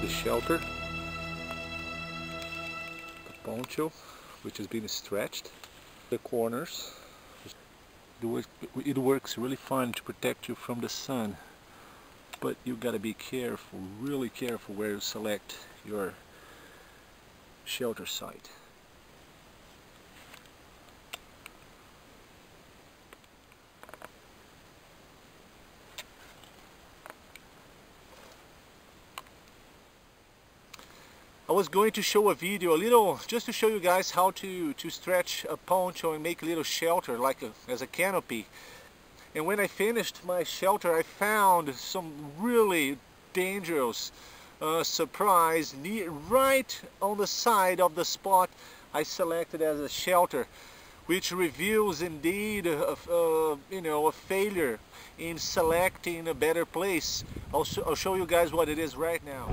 the shelter, the poncho, which is being stretched, the corners. It works really fine to protect you from the sun, but you gotta be careful, really careful where you select your shelter site. I was going to show a video, just to show you guys how to stretch a poncho and make a little shelter, like as a canopy. And when I finished my shelter, I found some really dangerous surprise right on the side of the spot I selected as a shelter, which reveals indeed a failure in selecting a better place. I'll show you guys what it is right now.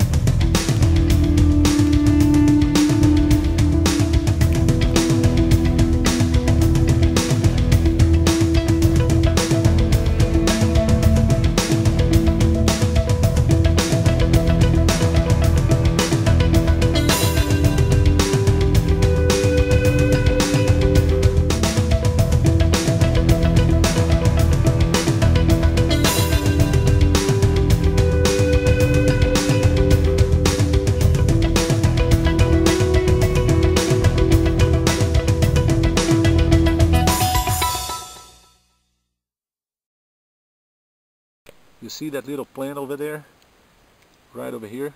You see that little plant over there? Right over here?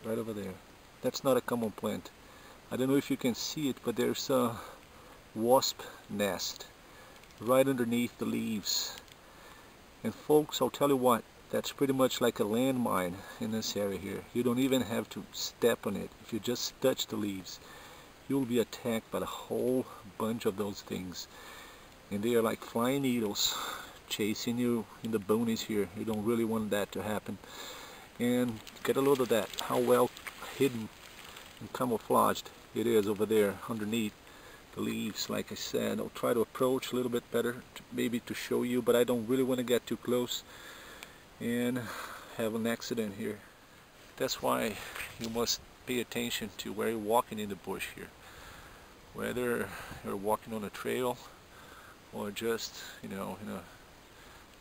Right over there. That's not a common plant. I don't know if you can see it, but there's a wasp nest right underneath the leaves. And folks, I'll tell you what, that's pretty much like a landmine in this area here. You don't even have to step on it. If you just touch the leaves, you'll be attacked by a whole bunch of those things. And they are like flying needles, chasing you in the boonies here. You don't really want that to happen. And get a load of that, how well hidden and camouflaged it is over there underneath the leaves. Like I said, I'll try to approach a little bit better, maybe to show you, but I don't really want to get too close and have an accident here. That's why you must pay attention to where you're walking in the bush here. Whether you're walking on a trail or just, in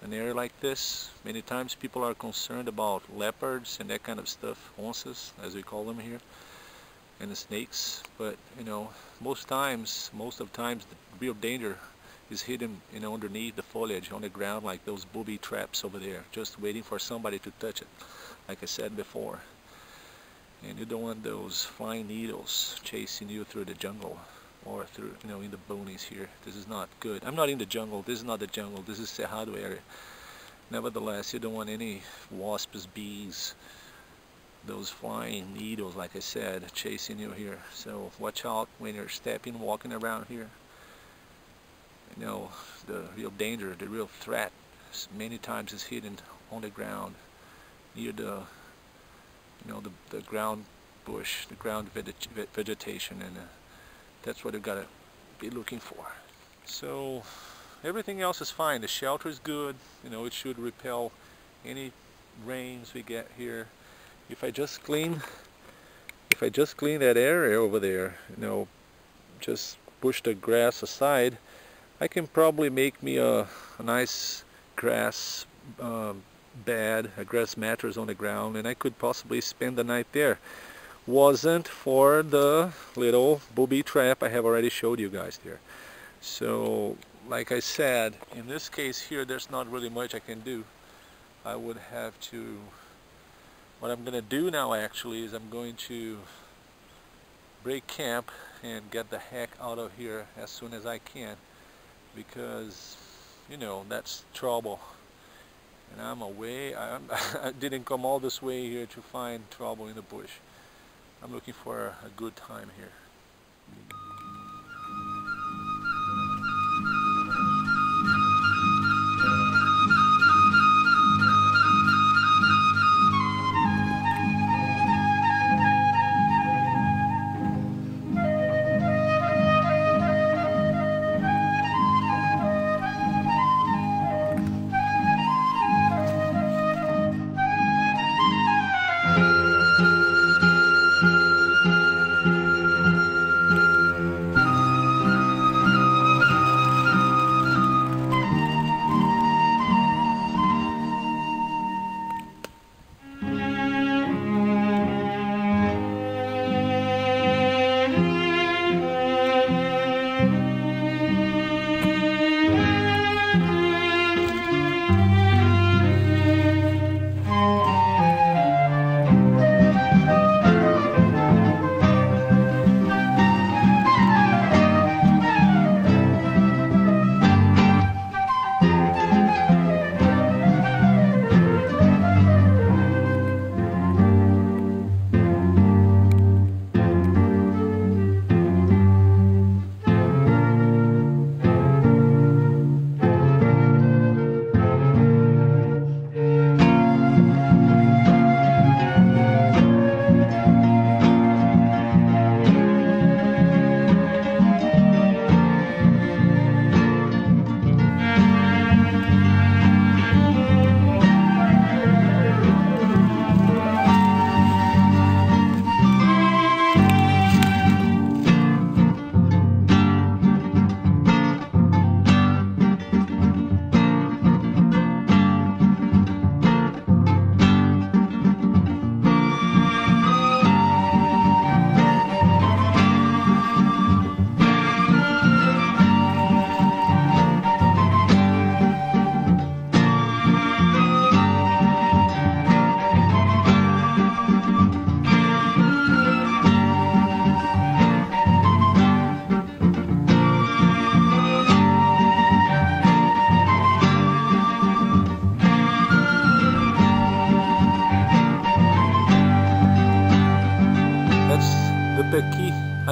an area like this. Many times people are concerned about leopards and that kind of stuff, onças as we call them here, and the snakes, but most of the times the real danger is hidden underneath the foliage on the ground, like those booby traps over there, just waiting for somebody to touch it, like I said before. And you don't want those flying needles chasing you through the jungle or through, in the boonies here. This is not good. I'm not in the jungle. This is not the jungle. This is Cerrado area. Nevertheless, you don't want any wasps, bees, those flying needles, like I said, chasing you here. So watch out when you're walking around here. The real danger, the real threat, many times is hidden on the ground, near the, the ground bush, the ground vegetation, and that's what you gotta be looking for. So everything else is fine. The shelter is good. It should repel any rains we get here. If I just clean that area over there, just push the grass aside, I can probably make me a nice grass bed, a grass mattress on the ground, and I could possibly spend the night there. Wasn't for the little booby trap I have already showed you guys there. So like I said, in this case here, there's not really much I can do. I would have to, what I'm gonna do now actually is I'm going to break camp and get the heck out of here as soon as I can, because that's trouble. And I'm away, I didn't come all this way here to find trouble in the bush. I'm looking for a good time here.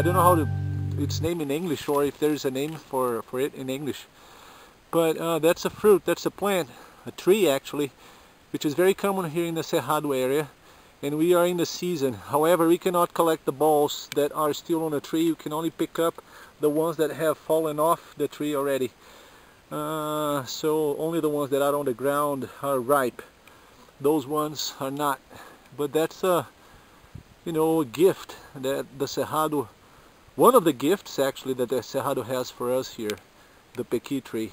don't know how to, its name in English, or if there's a name for it in English. But that's a fruit, that's a plant, a tree actually, which is very common here in the Cerrado area. And we are in the season. However, we cannot collect the balls that are still on the tree. You can only pick up the ones that have fallen off the tree already. So only the ones that are on the ground are ripe. Those ones are not. But that's a, you know, a gift that the Cerrado, one of the gifts actually that the Cerrado has for us here, the pequi tree.